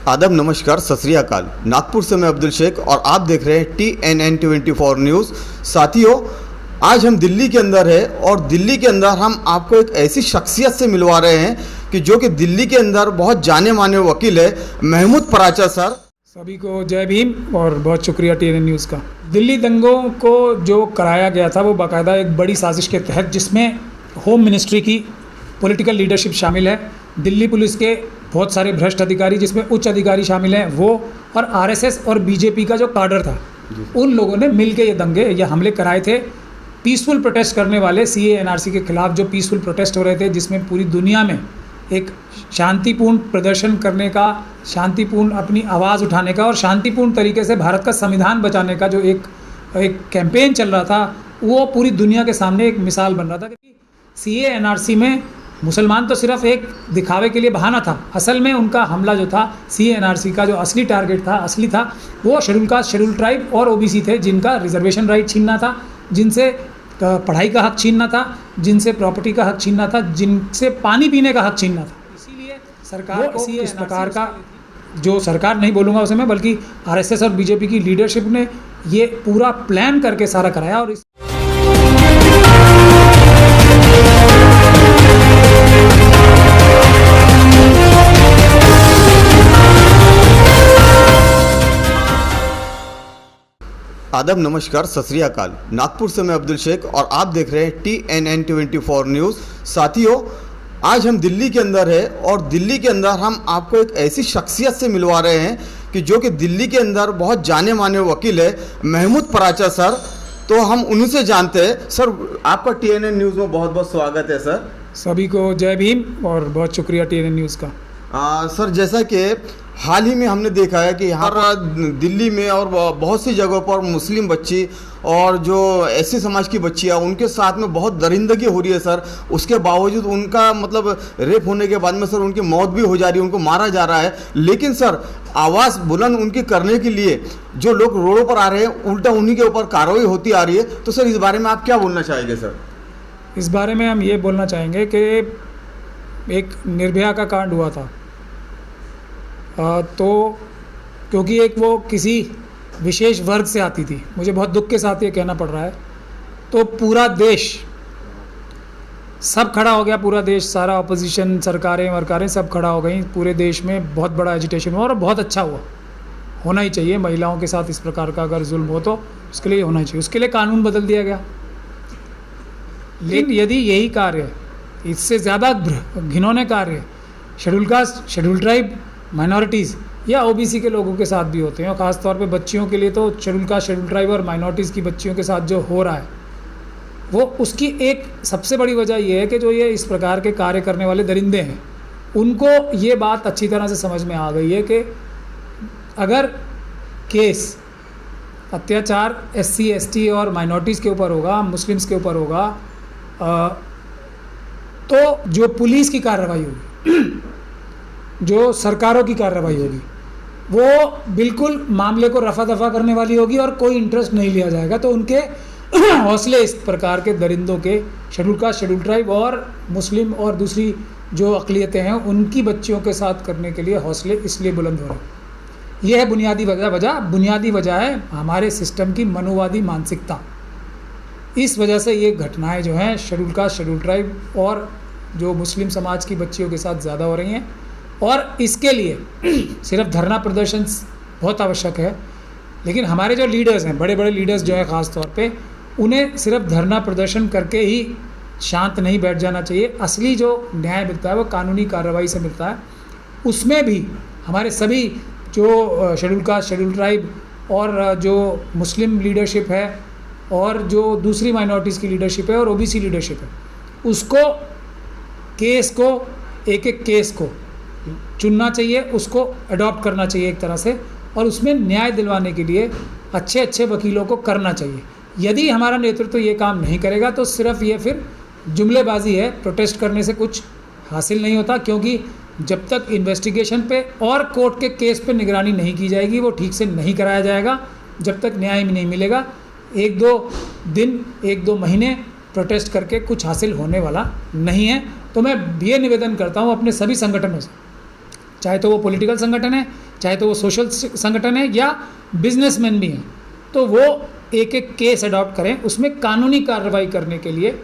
आदाब, नमस्कार, सत श्री अकाल। नागपुर से मैं अब्दुल शेख और आप देख रहे हैं TNN24 न्यूज़। साथियों, आज हम दिल्ली के अंदर है और दिल्ली के अंदर हम आपको एक ऐसी शख्सियत से मिलवा रहे हैं कि जो कि दिल्ली के अंदर बहुत जाने माने वकील है, महमूद पराचा सर। सभी को जय भीम और बहुत शुक्रिया TNN न्यूज़ का। दिल्ली दंगों को जो कराया गया था वो बाकायदा एक बड़ी साजिश के तहत, जिसमें होम मिनिस्ट्री की पॉलिटिकल लीडरशिप शामिल है, दिल्ली पुलिस के बहुत सारे भ्रष्ट अधिकारी जिसमें उच्च अधिकारी शामिल हैं वो, और RSS और BJP का जो काडर था, उन लोगों ने मिल के ये हमले कराए थे। पीसफुल प्रोटेस्ट करने वाले CAA NRC के खिलाफ जो पीसफुल प्रोटेस्ट हो रहे थे, जिसमें पूरी दुनिया में एक शांतिपूर्ण प्रदर्शन करने का, शांतिपूर्ण अपनी आवाज़ उठाने का और शांतिपूर्ण तरीके से भारत का संविधान बचाने का जो एक कैंपेन चल रहा था, वो पूरी दुनिया के सामने एक मिसाल बन रहा था। क्योंकि CAA NRC में मुसलमान तो सिर्फ एक दिखावे के लिए बहाना था, असल में उनका हमला जो था, CAA NRC का जो असली टारगेट था, असली था, वो शेड्यूल कास्ट, शेड्यूल ट्राइब और OBC थे, जिनका रिजर्वेशन राइट छीनना था, जिनसे पढ़ाई का हक छीनना था, जिनसे प्रॉपर्टी का हक छीनना था, जिनसे पानी पीने का हक छीनना था। इसीलिए सरकार को इस प्रकार का, जो सरकार नहीं बोलूँगा उसे मैं, बल्कि RSS और BJP की लीडरशिप ने ये पूरा प्लान करके सारा कराया। और आदाब, नमस्कार, सत श्री अकाल। नागपुर से मैं अब्दुल शेख और आप देख रहे हैं TNN24 न्यूज़। साथियों, आज हम दिल्ली के अंदर है और दिल्ली के अंदर हम आपको एक ऐसी शख्सियत से मिलवा रहे हैं कि जो कि दिल्ली के अंदर बहुत जाने माने वकील है, महमूद पराचा सर। तो हम उन्हीं से जानते हैं। सर, आपका TNN न्यूज़ में बहुत बहुत स्वागत है सर। सभी को जय भीम और बहुत शुक्रिया TNN न्यूज़ का। सर, जैसा कि हाल ही में हमने देखा है कि यहाँ पर दिल्ली में और बहुत सी जगहों पर मुस्लिम बच्ची और जो ऐसे समाज की बच्चियाँ, उनके साथ में बहुत दरिंदगी हो रही है सर। उसके बावजूद उनका मतलब रेप होने के बाद में सर उनकी मौत भी हो जा रही है, उनको मारा जा रहा है। लेकिन सर, आवाज़ बुलंद उनकी करने के लिए जो लोग रोडों पर आ रहे हैं, उल्टा उन्हीं के ऊपर कार्रवाई होती आ रही है। तो सर, इस बारे में आप क्या बोलना चाहेंगे सर? इस बारे में हम ये बोलना चाहेंगे कि एक निर्भया का कांड हुआ था, तो क्योंकि एक वो किसी विशेष वर्ग से आती थी, मुझे बहुत दुख के साथ ये कहना पड़ रहा है, तो पूरा देश सब खड़ा हो गया, पूरा देश, सारा अपोजिशन, सरकारें वरकारें सब खड़ा हो गई, पूरे देश में बहुत बड़ा एजिटेशन हुआ और बहुत अच्छा हुआ। होना ही चाहिए, महिलाओं के साथ इस प्रकार का अगर जुल्म हो तो उसके लिए होना चाहिए, उसके लिए कानून बदल दिया गया। लेकिन यदि यही कार्य, इससे ज़्यादा घिनौने कार्य schedule caste, schedule tribe, minorities या OBC के लोगों के साथ भी होते हैं, और ख़ास तौर पे बच्चियों के लिए तो शेड्यूल कास्ट, शेड्यूल ट्राइब और माइनॉरिटीज़ की बच्चियों के साथ जो हो रहा है, वो उसकी एक सबसे बड़ी वजह ये है कि जो ये इस प्रकार के कार्य करने वाले दरिंदे हैं, उनको ये बात अच्छी तरह से समझ में आ गई है कि अगर केस अत्याचार SC ST और माइनॉरिटीज़ के ऊपर होगा, मुस्लिम्स के ऊपर होगा, तो जो पुलिस की कार्रवाई होगी, जो सरकारों की कार्रवाई होगी, वो बिल्कुल मामले को रफा दफा करने वाली होगी और कोई इंटरेस्ट नहीं लिया जाएगा। तो उनके हौसले इस प्रकार के दरिंदों के, शेड्यूल कास्ट, शेड्यूल ट्राइब और मुस्लिम और दूसरी जो अक़लियतें हैं, उनकी बच्चियों के साथ करने के लिए हौसले इसलिए बुलंद हो रहे हैं। यह है बुनियादी वजह है हमारे सिस्टम की मनोवादी मानसिकता। इस वजह से ये घटनाएँ जो हैं शेड्यूल कास्ट, शेड्यूल ट्राइब और जो मुस्लिम समाज की बच्चियों के साथ ज़्यादा हो रही हैं। और इसके लिए सिर्फ धरना प्रदर्शन बहुत आवश्यक है, लेकिन हमारे जो लीडर्स हैं, बड़े बड़े लीडर्स जो हैं ख़ास तौर पे, उन्हें सिर्फ धरना प्रदर्शन करके ही शांत नहीं बैठ जाना चाहिए। असली जो न्याय मिलता है वो कानूनी कार्रवाई से मिलता है। उसमें भी हमारे सभी जो शेड्यूल कास्ट, शेड्यूल ट्राइब और जो मुस्लिम लीडरशिप है और जो दूसरी माइनॉरिटीज़ की लीडरशिप है और OBC लीडरशिप है, उसको केस को, एक एक केस को चुनना चाहिए, उसको अडॉप्ट करना चाहिए एक तरह से, और उसमें न्याय दिलवाने के लिए अच्छे अच्छे वकीलों को करना चाहिए। यदि हमारा नेतृत्व ये काम नहीं करेगा तो सिर्फ ये फिर जुमलेबाजी है, प्रोटेस्ट करने से कुछ हासिल नहीं होता। क्योंकि जब तक इन्वेस्टिगेशन पे और कोर्ट के केस पे निगरानी नहीं की जाएगी, वो ठीक से नहीं कराया जाएगा, जब तक न्याय नहीं मिलेगा, 1-2 दिन, 1-2 महीने प्रोटेस्ट करके कुछ हासिल होने वाला नहीं है। तो मैं ये निवेदन करता हूँ अपने सभी संगठनों से चाहे तो वो पॉलिटिकल संगठन है, चाहे तो वो सोशल संगठन है या बिजनेसमैन भी हैं, तो वो एक एक केस अडॉप्ट करें, उसमें कानूनी कार्रवाई करने के लिए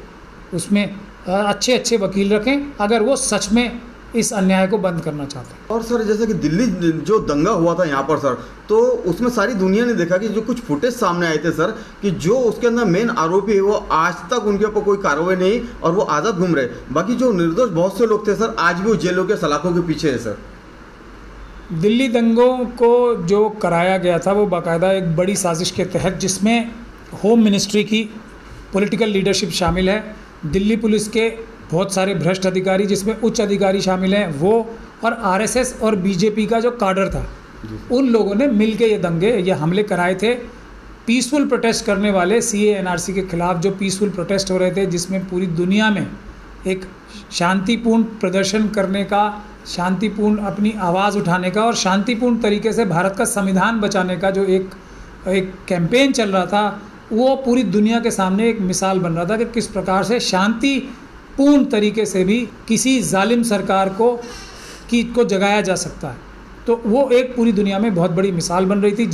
उसमें अच्छे अच्छे वकील रखें अगर वो सच में इस अन्याय को बंद करना चाहते हैं। और सर जैसे कि दिल्ली जो दंगा हुआ था यहाँ पर सर, तो उसमें सारी दुनिया ने देखा कि जो कुछ फुटेज सामने आए थे सर, कि जो उसके अंदर मेन आरोपी है वो आज तक उनके ऊपर कोई कार्रवाई नहीं और वो आज़ाद घूम रहे, बाकी जो निर्दोष बहुत से लोग थे सर आज भी वो जेलों के सलाखों के पीछे है सर। दिल्ली दंगों को जो कराया गया था वो बाकायदा एक बड़ी साजिश के तहत, जिसमें होम मिनिस्ट्री की पॉलिटिकल लीडरशिप शामिल है, दिल्ली पुलिस के बहुत सारे भ्रष्ट अधिकारी जिसमें उच्च अधिकारी शामिल हैं वो, और आरएसएस और बीजेपी का जो काडर था, उन लोगों ने मिलके ये हमले कराए थे। पीसफुल प्रोटेस्ट करने वाले सीए एनआरसी के खिलाफ जो पीसफुल प्रोटेस्ट हो रहे थे, जिसमें पूरी दुनिया में एक शांतिपूर्ण प्रदर्शन करने का, शांतिपूर्ण अपनी आवाज़ उठाने का और शांतिपूर्ण तरीके से भारत का संविधान बचाने का जो एक कैंपेन चल रहा था, वो पूरी दुनिया के सामने एक मिसाल बन रहा था कि किस प्रकार से शांतिपूर्ण तरीके से भी किसी जालिम सरकार को जगाया जा सकता है। तो वो एक पूरी दुनिया में बहुत बड़ी मिसाल बन रही थी,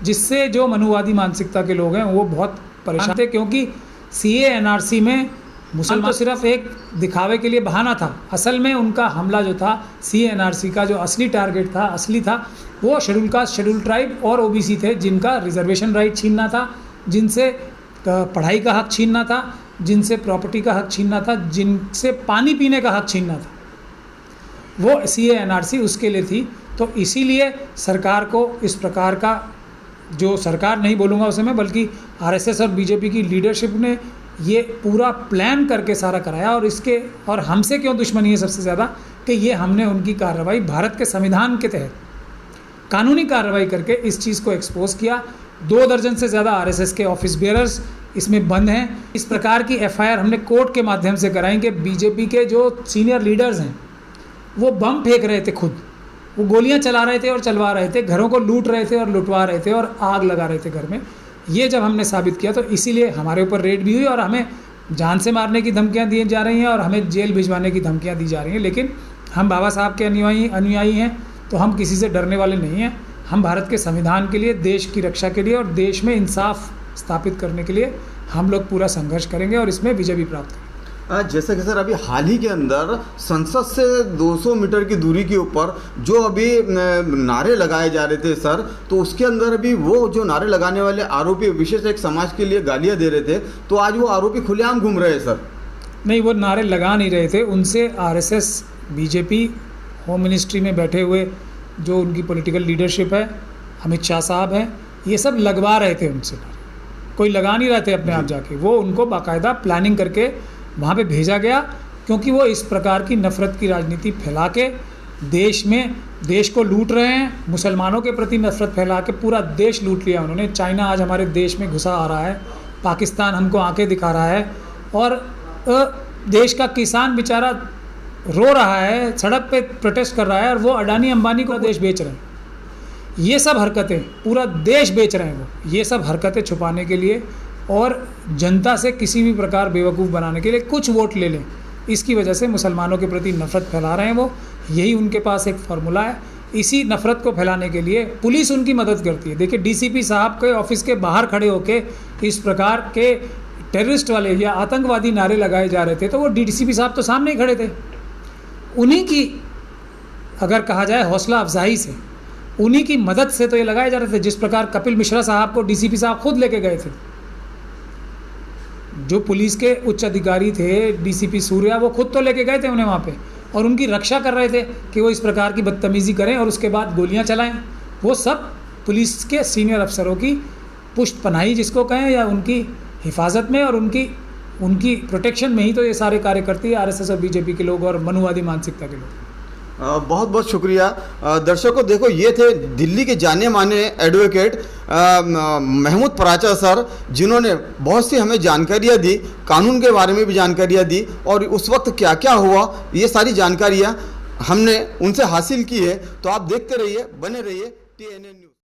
जिससे जो मनुवादी मानसिकता के लोग हैं वो बहुत परेशान थे, क्योंकि सीए एनआरसी में मुसलमान तो सिर्फ एक दिखावे के लिए बहाना था। असल में उनका हमला जो था, सीए एनआरसी का जो असली टारगेट था, वो शेड्यूल कास्ट, शेड्यूल ट्राइब और ओबीसी थे, जिनका रिजर्वेशन राइट छीनना था, जिनसे पढ़ाई का हक छीनना था, जिनसे प्रॉपर्टी का हक छीनना था, जिनसे पानी पीने का हक छीनना था। वो सीए एनआरसी उसके लिए थी। तो इसीलिए सरकार को इस प्रकार का, जो सरकार नहीं बोलूँगा उसे मैं, बल्कि आरएसएस और बीजेपी की लीडरशिप ने ये पूरा प्लान करके सारा कराया। और हमसे क्यों दुश्मनी है सबसे ज़्यादा, कि ये हमने उनकी कार्रवाई भारत के संविधान के तहत कानूनी कार्रवाई करके इस चीज़ को एक्सपोज किया। 2 दर्जन से ज़्यादा आरएसएस के ऑफिस बेयरर्स इसमें बंद हैं। इस प्रकार की एफआईआर हमने कोर्ट के माध्यम से कराई कि बीजेपी के जो सीनियर लीडर्स हैं वो बम फेंक रहे थे, खुद वो गोलियां चला रहे थे और चलवा रहे थे, घरों को लूट रहे थे और लुटवा रहे थे और आग लगा रहे थे घर में। ये जब हमने साबित किया तो इसीलिए हमारे ऊपर रेड भी हुई और हमें जान से मारने की धमकियां दी जा रही हैं और हमें जेल भिजवाने की धमकियां दी जा रही हैं। लेकिन हम बाबा साहब के अनुयायी हैं, तो हम किसी से डरने वाले नहीं हैं। हम भारत के संविधान के लिए, देश की रक्षा के लिए और देश में इंसाफ स्थापित करने के लिए हम लोग पूरा संघर्ष करेंगे और इसमें विजय भी प्राप्त करेंगे। जैसे कि सर अभी हाल ही के अंदर संसद से 200 मीटर की दूरी के ऊपर जो अभी नारे लगाए जा रहे थे सर, तो उसके अंदर अभी वो जो नारे लगाने वाले आरोपी विशेष एक समाज के लिए गालियां दे रहे थे, तो आज वो आरोपी खुलेआम घूम रहे हैं सर। नहीं, वो नारे लगा नहीं रहे थे, उनसे आरएसएस, बीजेपी, होम मिनिस्ट्री में बैठे हुए जो उनकी पॉलिटिकल लीडरशिप है, अमित शाह साहब हैं, ये सब लगवा रहे थे उनसे। कोई लगा नहीं रहे थे अपने आप जाके, वो उनको बाकायदा प्लानिंग करके वहाँ पे भेजा गया, क्योंकि वो इस प्रकार की नफ़रत की राजनीति फैला के देश को लूट रहे हैं। मुसलमानों के प्रति नफ़रत फैला के पूरा देश लूट लिया उन्होंने। चाइना आज हमारे देश में घुसा आ रहा है, पाकिस्तान हमको आंखें दिखा रहा है और देश का किसान बेचारा रो रहा है, सड़क पे प्रोटेस्ट कर रहा है और वो अडानी अंबानी को देश बेच रहे हैं। ये सब हरकतें पूरा देश बेच रहे हैं वो, ये सब हरकतें छुपाने के लिए और जनता से किसी भी प्रकार बेवकूफ़ बनाने के लिए, कुछ वोट ले लें, इसकी वजह से मुसलमानों के प्रति नफ़रत फैला रहे हैं वो। यही उनके पास एक फार्मूला है। इसी नफ़रत को फैलाने के लिए पुलिस उनकी मदद करती है। देखिए, डीसीपी साहब के ऑफिस के बाहर खड़े होके इस प्रकार के टेररिस्ट वाले या आतंकवादी नारे लगाए जा रहे थे, तो वो डीसीपी साहब तो सामने ही खड़े थे। उन्हीं की, अगर कहा जाए हौसला अफजाई से, उन्हीं की मदद से तो ये लगाए जा रहे थे। जिस प्रकार कपिल मिश्रा साहब को डीसीपी साहब खुद लेके गए थे, जो पुलिस के उच्च अधिकारी थे, डीसीपी सूर्या, वो खुद तो लेके गए थे उन्हें वहाँ पे और उनकी रक्षा कर रहे थे कि वो इस प्रकार की बदतमीज़ी करें और उसके बाद गोलियाँ चलाएं। वो सब पुलिस के सीनियर अफसरों की पुष्ट पनाही जिसको कहें, या उनकी हिफाजत में और उनकी प्रोटेक्शन में ही तो ये सारे कार्य करती है आरएसएस और बीजेपी के लोग और मनुवादी मानसिकता के लोग। बहुत बहुत शुक्रिया। दर्शकों, देखो, ये थे दिल्ली के जाने माने एडवोकेट महमूद पराचा सर, जिन्होंने बहुत सी हमें जानकारियाँ दी, कानून के बारे में भी जानकारियाँ दी और उस वक्त क्या क्या हुआ, ये सारी जानकारियाँ हमने उनसे हासिल की है। तो आप देखते रहिए, बने रहिए TNN न्यूज़।